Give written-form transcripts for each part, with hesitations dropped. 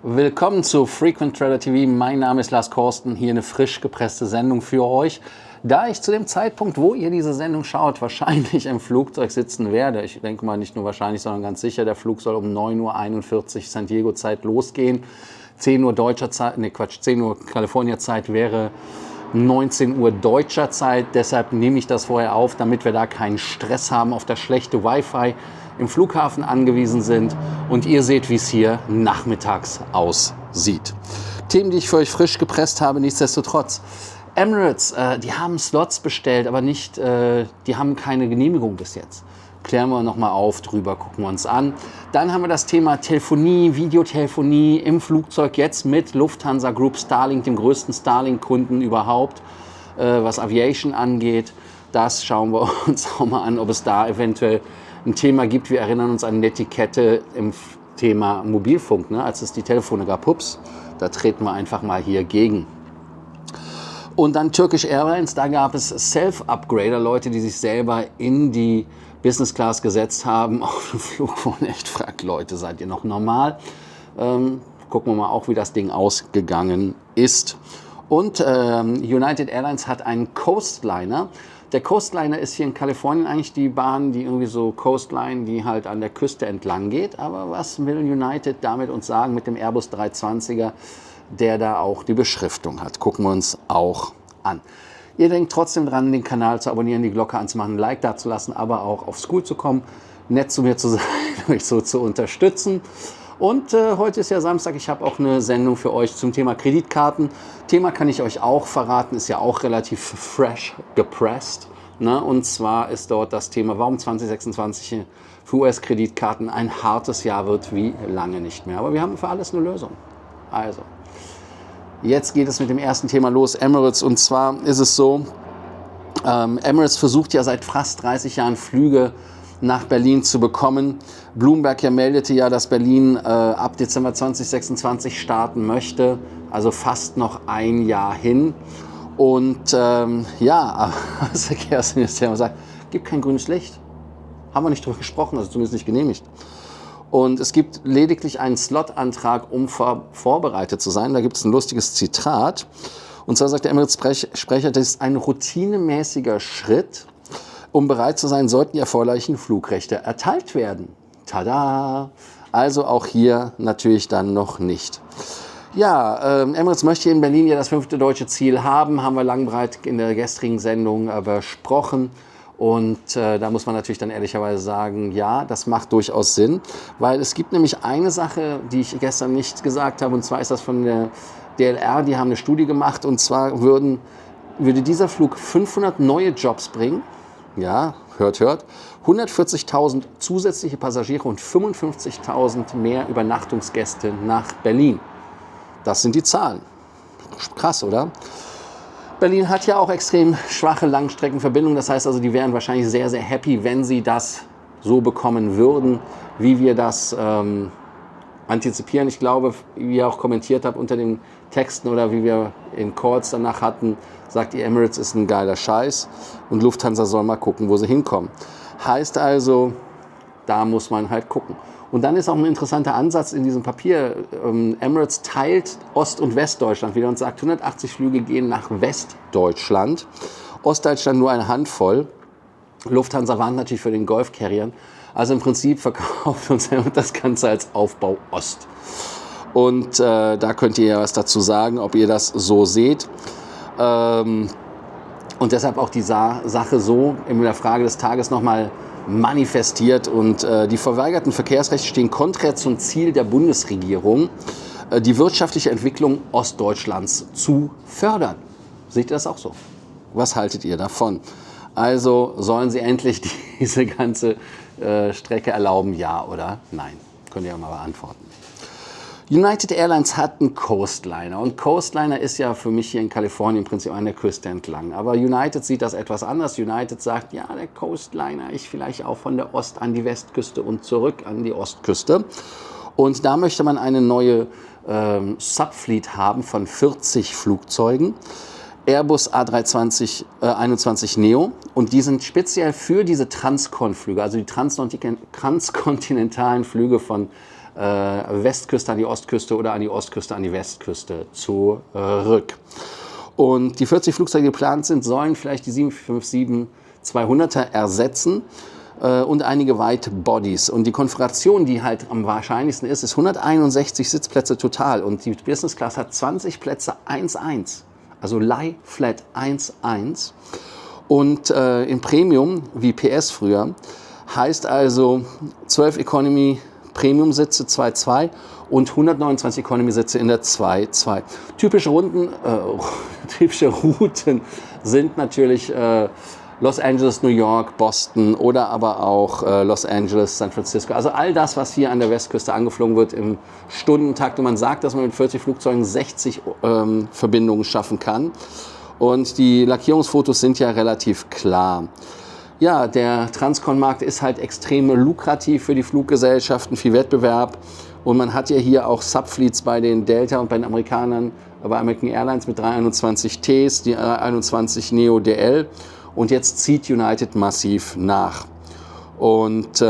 Willkommen zu Frequent Trader TV. Mein Name ist Lars Korsten. Hier eine frisch gepresste Sendung für euch. Da ich zu dem Zeitpunkt, wo ihr diese Sendung schaut, wahrscheinlich im Flugzeug sitzen werde, ich denke mal nicht nur wahrscheinlich, sondern ganz sicher, der Flug soll um 9:41 Uhr San Diego Zeit losgehen. 10 Uhr deutscher Zeit, 10 Uhr California Zeit wäre 19 Uhr deutscher Zeit. Deshalb nehme ich das vorher auf, damit wir da keinen Stress haben, auf das schlechte Wi-Fi im Flughafen angewiesen sind. Und ihr seht, wie es hier nachmittags aussieht. Themen, die ich für euch frisch gepresst habe, nichtsdestotrotz. Emirates, die haben Slots bestellt, aber nicht, die haben keine Genehmigung bis jetzt. Klären wir nochmal auf drüber, gucken wir uns an. Dann haben wir das Thema Telefonie, Videotelefonie im Flugzeug jetzt mit Lufthansa Group Starlink, dem größten Starlink-Kunden überhaupt, was Aviation angeht. Das schauen wir uns auch mal an, ob es da eventuell ein Thema gibt. Wir erinnern uns an die Etikette im Thema Mobilfunk, ne? Als es die Telefone gab. Ups, da treten wir einfach mal hier gegen. Und dann Turkish Airlines, da gab es Self-Upgrader, Leute, die sich selber in die Business Class gesetzt haben auf dem Flug, wo man echt fragt, Leute, seid ihr noch normal? Gucken wir mal auch, wie das Ding ausgegangen ist. Und United Airlines hat einen Coastliner. Der Coastliner ist hier in Kalifornien eigentlich die Bahn, die irgendwie so Coastline, die halt an der Küste entlang geht. Aber was will United damit uns sagen mit dem Airbus 320er, der da auch die Beschriftung hat? Gucken wir uns auch an. Ihr denkt trotzdem dran, den Kanal zu abonnieren, die Glocke anzumachen, ein Like dazulassen, aber auch auf School zu kommen, nett zu mir zu sein, mich so zu unterstützen. Und heute ist ja Samstag, ich habe auch eine Sendung für euch zum Thema Kreditkarten. Thema kann ich euch auch verraten, ist ja auch relativ fresh gepresst. Ne? Und zwar ist dort das Thema, warum 2026 für US-Kreditkarten ein hartes Jahr wird, wie lange nicht mehr. Aber wir haben für alles eine Lösung. Also, jetzt geht es mit dem ersten Thema los, Emirates. Und zwar ist es so, Emirates versucht ja seit fast 30 Jahren Flüge nach Berlin zu bekommen. Bloomberg ja meldete ja, dass Berlin ab Dezember 2026 starten möchte, also fast noch ein Jahr hin. Und ja, das Verkehrsministerium sagt, gibt kein grünes Licht. Haben wir nicht drüber gesprochen, also zumindest nicht genehmigt. Und es gibt lediglich einen Slot-Antrag, um vorbereitet zu sein. Da gibt es ein lustiges Zitat. Und zwar sagt der Emirates-Sprecher, das ist ein routinemäßiger Schritt. Um bereit zu sein, sollten die erforderlichen Flugrechte erteilt werden. Tada! Also auch hier natürlich dann noch nicht. Ja, Emirates möchte hier in Berlin ja das 5. deutsche Ziel haben. Haben wir lang breit in der gestrigen Sendung besprochen. Und da muss man natürlich dann ehrlicherweise sagen, ja, das macht durchaus Sinn. Weil es gibt nämlich eine Sache, die ich gestern nicht gesagt habe. Und zwar ist das von der DLR, die haben eine Studie gemacht. Und zwar würde dieser Flug 500 neue Jobs bringen. Ja, hört, 140.000 zusätzliche Passagiere und 55.000 mehr Übernachtungsgäste nach Berlin. Das sind die Zahlen. Krass, oder? Berlin hat ja auch extrem schwache Langstreckenverbindungen. Das heißt also, die wären wahrscheinlich sehr, sehr happy, wenn sie das so bekommen würden, wie wir das antizipieren. Ich glaube, wie ihr auch kommentiert habt unter den Texten oder wie wir in Calls danach hatten, sagt ihr, Emirates ist ein geiler Scheiß und Lufthansa soll mal gucken, wo sie hinkommen. Heißt also, da muss man halt gucken. Und dann ist auch ein interessanter Ansatz in diesem Papier. Emirates teilt Ost- und Westdeutschland wieder und sagt, 180 Flüge gehen nach Westdeutschland. Ostdeutschland nur eine Handvoll. Lufthansa warnt natürlich für den Golf-Carriern. Also im Prinzip verkauft uns das Ganze als Aufbau Ost. Und da könnt ihr ja was dazu sagen, ob ihr das so seht. Und deshalb auch die Sache so in der Frage des Tages nochmal manifestiert. Und die verweigerten Verkehrsrechte stehen konträr zum Ziel der Bundesregierung, die wirtschaftliche Entwicklung Ostdeutschlands zu fördern. Seht ihr das auch so? Was haltet ihr davon? Also sollen sie endlich diese ganze Strecke erlauben, ja oder nein? Könnt ihr ja mal beantworten. United Airlines hat einen Coastliner und Coastliner ist ja für mich hier in Kalifornien im Prinzip an der Küste entlang. Aber United sieht das etwas anders. United sagt, ja, der Coastliner ist vielleicht auch von der Ost- an die Westküste und zurück an die Ostküste. Und da möchte man eine neue Subfleet haben von 40 Flugzeugen. Airbus A321 Neo und die sind speziell für diese Transcon-Flüge, also die transkontinentalen Flüge von Westküste an die Ostküste oder an die Ostküste an die Westküste zurück. Und die 40 Flugzeuge, die geplant sind, sollen vielleicht die 757-200er ersetzen und einige White Bodies. Und die Konfiguration, die halt am wahrscheinlichsten ist 161 Sitzplätze total. Und die Business Class hat 20 Plätze 1-1, also Lie Flat 1-1. Und im Premium, wie PS früher, heißt also 12 Economy Premium-Sitze 2-2 und 129 Economy-Sitze in der 2-2. Typische Routen sind natürlich Los Angeles, New York, Boston oder aber auch Los Angeles, San Francisco. Also all das, was hier an der Westküste angeflogen wird im Stundentakt. Und man sagt, dass man mit 40 Flugzeugen 60 Verbindungen schaffen kann. Und die Lackierungsfotos sind ja relativ klar. Ja, der Transcon-Markt ist halt extrem lukrativ für die Fluggesellschaften, viel Wettbewerb. Und man hat ja hier auch Subfleets bei den Delta und bei den Amerikanern, bei American Airlines mit 321 Ts, die 321 Neo DL. Und jetzt zieht United massiv nach. Und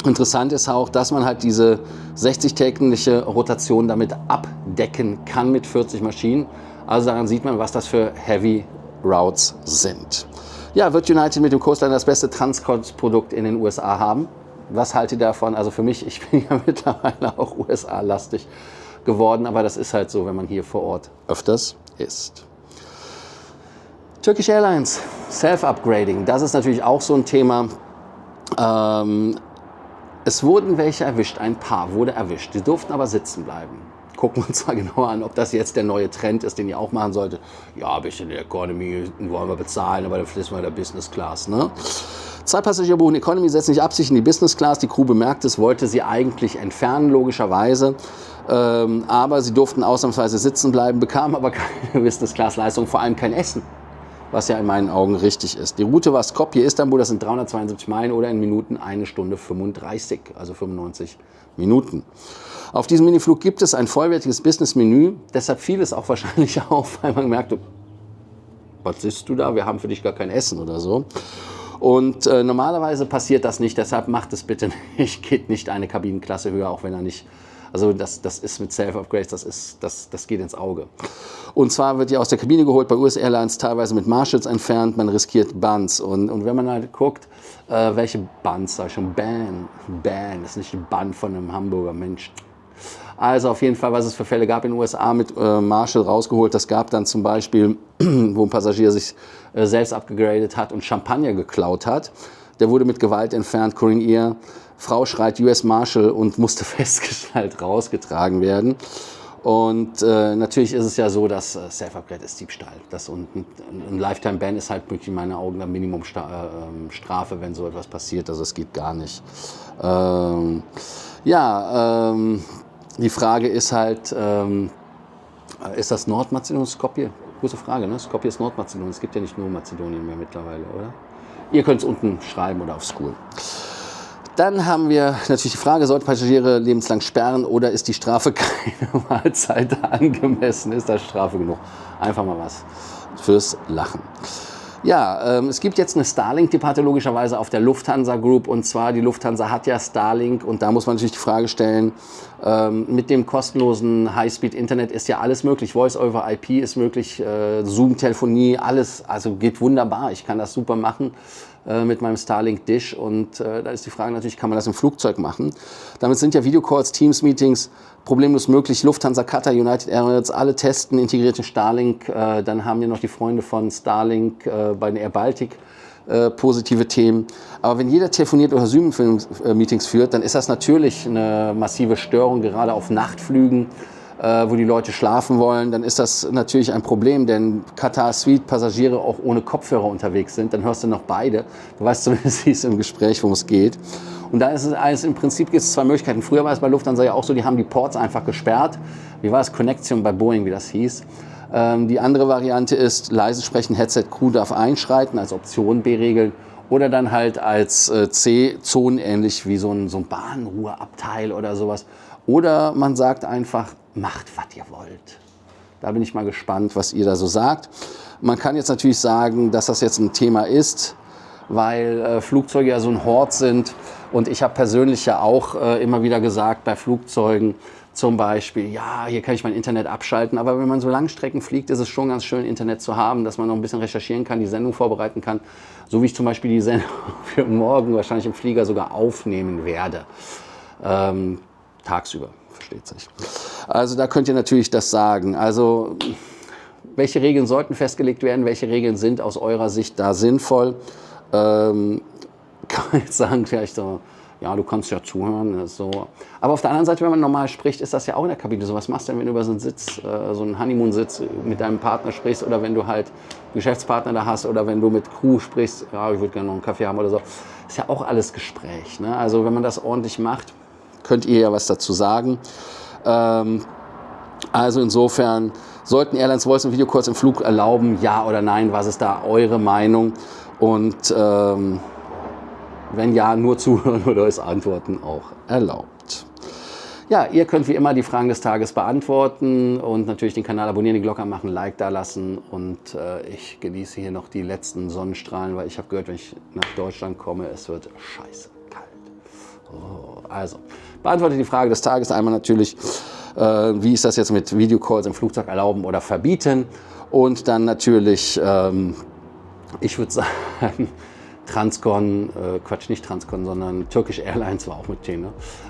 interessant ist auch, dass man halt diese 60-tägliche Rotation damit abdecken kann mit 40 Maschinen. Also daran sieht man, was das für Heavy Routes sind. Ja, wird United mit dem Coastliner das beste Transcon-Produkt in den USA haben? Was haltet ihr davon? Also für mich, ich bin ja mittlerweile auch USA-lastig geworden, aber das ist halt so, wenn man hier vor Ort öfters ist. Turkish Airlines, Self-Upgrading, das ist natürlich auch so ein Thema. Es wurden welche erwischt, ein Paar wurde erwischt, die durften aber sitzen bleiben. Gucken wir uns mal genauer an, ob das jetzt der neue Trend ist, den ihr auch machen solltet. Ja, ein bisschen der Economy wollen wir bezahlen, aber dann fliegen wir der Business Class. Ne? 2 Passagiere buchen Economy, setzen sich absichtlich in die Business Class. Die Crew bemerkt es, wollte sie eigentlich entfernen, logischerweise. Aber sie durften ausnahmsweise sitzen bleiben, bekamen aber keine Business Class Leistung, vor allem kein Essen. Was ja in meinen Augen richtig ist. Die Route war Skopje, Istanbul, das sind 372 Meilen oder in Minuten 1 Stunde 35, also 95 Minuten. Auf diesem Miniflug gibt es ein vollwertiges Business-Menü, deshalb fiel es auch wahrscheinlich auf, weil man merkt, was siehst du da, wir haben für dich gar kein Essen oder so. Und normalerweise passiert das nicht, deshalb macht es bitte nicht, geht nicht eine Kabinenklasse höher, auch wenn er nicht, also das ist mit Self-Upgrades, das geht ins Auge. Und zwar wird die aus der Kabine geholt, bei US Airlines teilweise mit Marshalls entfernt, man riskiert Buns. Und wenn man halt guckt, welche Buns, sag ich schon, Ban, das ist nicht die Bun von einem Hamburger Mensch. Also auf jeden Fall, was es für Fälle gab in den USA mit Marshall rausgeholt, das gab dann zum Beispiel, wo ein Passagier sich selbst abgegradet hat und Champagner geklaut hat. Der wurde mit Gewalt entfernt, Korean Air. Frau schreit US Marshal und musste festgestellt rausgetragen werden. Und natürlich ist es ja so, dass Self-Upgrade ist Diebstahl. Und ein Lifetime-Ban ist halt wirklich in meinen Augen eine Minimumstrafe, wenn so etwas passiert. Also es geht gar nicht. Die Frage ist halt, ist das Nordmazedonien, Skopje? Gute Frage, ne? Skopje ist Nordmazedonien. Es gibt ja nicht nur Mazedonien mehr mittlerweile, oder? Ihr könnt es unten schreiben oder auf School. Dann haben wir natürlich die Frage, sollten Passagiere lebenslang sperren oder ist die Strafe keine Mahlzeit angemessen? Ist das Strafe genug? Einfach mal was fürs Lachen. Ja, es gibt jetzt eine Starlink, die pathologischerweise auf der Lufthansa Group, und zwar die Lufthansa hat ja Starlink und da muss man natürlich die Frage stellen, mit dem kostenlosen High-Speed-Internet ist ja alles möglich, Voice-over-IP ist möglich, Zoom-Telefonie, alles, also geht wunderbar, ich kann das super machen mit meinem Starlink-Dish und da ist die Frage natürlich, kann man das im Flugzeug machen? Damit sind ja Videocalls, Teams-Meetings problemlos möglich. Lufthansa, Qatar, United Airlines, alle testen integrierte Starlink. Dann haben wir noch die Freunde von Starlink bei den Air Baltic positive Themen. Aber wenn jeder telefoniert oder Zoom-Meetings führt, dann ist das natürlich eine massive Störung, gerade auf Nachtflügen, wo die Leute schlafen wollen. Dann ist das natürlich ein Problem, denn Qatar Suite Passagiere auch ohne Kopfhörer unterwegs sind. Dann hörst du noch beide. Du weißt zumindest, wie es im Gespräch, worum es geht. Und da ist es alles, im Prinzip gibt es 2 Möglichkeiten. Früher war es bei Lufthansa ja auch so, die haben die Ports einfach gesperrt. Wie war es? Connection bei Boeing, wie das hieß. Die andere Variante ist, leise sprechen, Headset, Crew darf einschreiten, als Option B regeln. Oder dann halt als C, zonenähnlich wie so ein Bahnruheabteil oder sowas. Oder man sagt einfach, macht, was ihr wollt. Da bin ich mal gespannt, was ihr da so sagt. Man kann jetzt natürlich sagen, dass das jetzt ein Thema ist, weil Flugzeuge ja so ein Hort sind Und ich habe persönlich ja auch immer wieder gesagt, bei Flugzeugen zum Beispiel, ja, hier kann ich mein Internet abschalten, aber wenn man so Langstrecken fliegt, ist es schon ganz schön, Internet zu haben, dass man noch ein bisschen recherchieren kann, die Sendung vorbereiten kann, so wie ich zum Beispiel die Sendung für morgen wahrscheinlich im Flieger sogar aufnehmen werde. Tagsüber, versteht sich. Also da könnt ihr natürlich das sagen. Also welche Regeln sollten festgelegt werden, welche Regeln sind aus eurer Sicht da sinnvoll? Kann man jetzt sagen, vielleicht so, ja, du kannst ja zuhören. So. Aber auf der anderen Seite, wenn man normal spricht, ist das ja auch in der Kabine so. Was machst du denn, wenn du über so einen Sitz, so einen Honeymoon-Sitz mit deinem Partner sprichst oder wenn du halt Geschäftspartner da hast oder wenn du mit Crew sprichst, ja, ich würde gerne noch einen Kaffee haben oder so. Ist ja auch alles Gespräch. Ne? Also wenn man das ordentlich macht, könnt ihr ja was dazu sagen. Also insofern, sollten Airlines Voice und Video Calls im Flug erlauben, ja oder nein? Was ist da eure Meinung? Und wenn ja, nur zuhören oder ist Antworten auch erlaubt. Ja, ihr könnt wie immer die Fragen des Tages beantworten und natürlich den Kanal abonnieren, die Glocke anmachen, Like da lassen und ich genieße hier noch die letzten Sonnenstrahlen, weil ich habe gehört, wenn ich nach Deutschland komme, es wird scheiße kalt. Oh, also, beantwortet die Frage des Tages einmal natürlich, wie ist das jetzt mit Videocalls im Flugzeug erlauben oder verbieten und dann natürlich, ich würde sagen, Transcon, nicht Transcon, sondern Turkish Airlines war auch mit denen.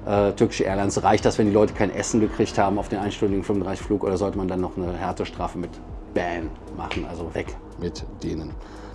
Ne? Turkish Airlines, reicht das, wenn die Leute kein Essen gekriegt haben auf den einstündigen 35-Flug oder sollte man dann noch eine Härtestrafe mit Ban machen, also weg mit denen?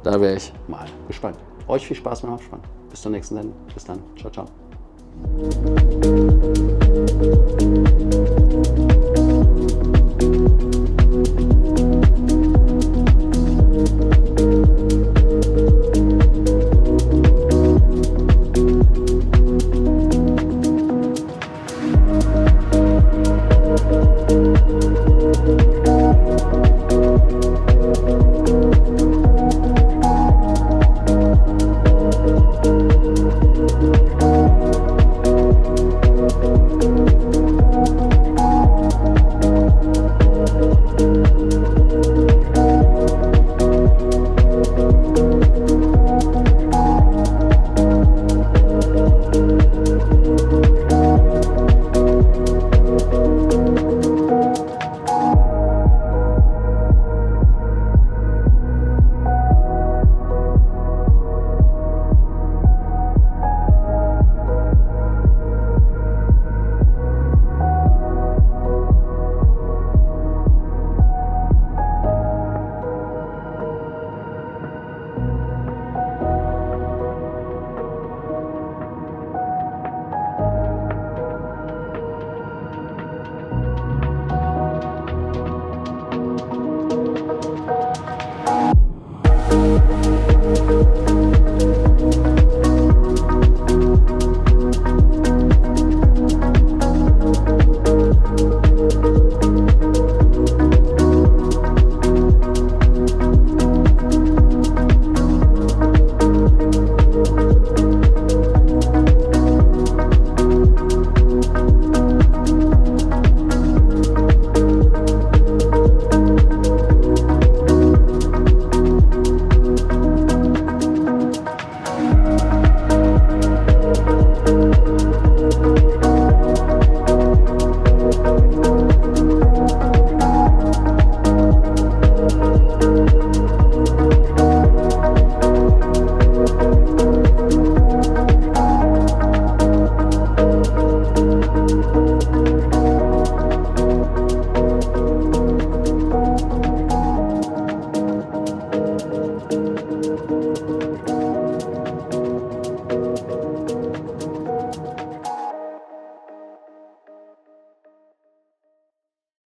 Da wäre ich mal gespannt. Euch viel Spaß beim Abspann. Bis zur nächsten Sendung. Bis dann. Ciao, ciao.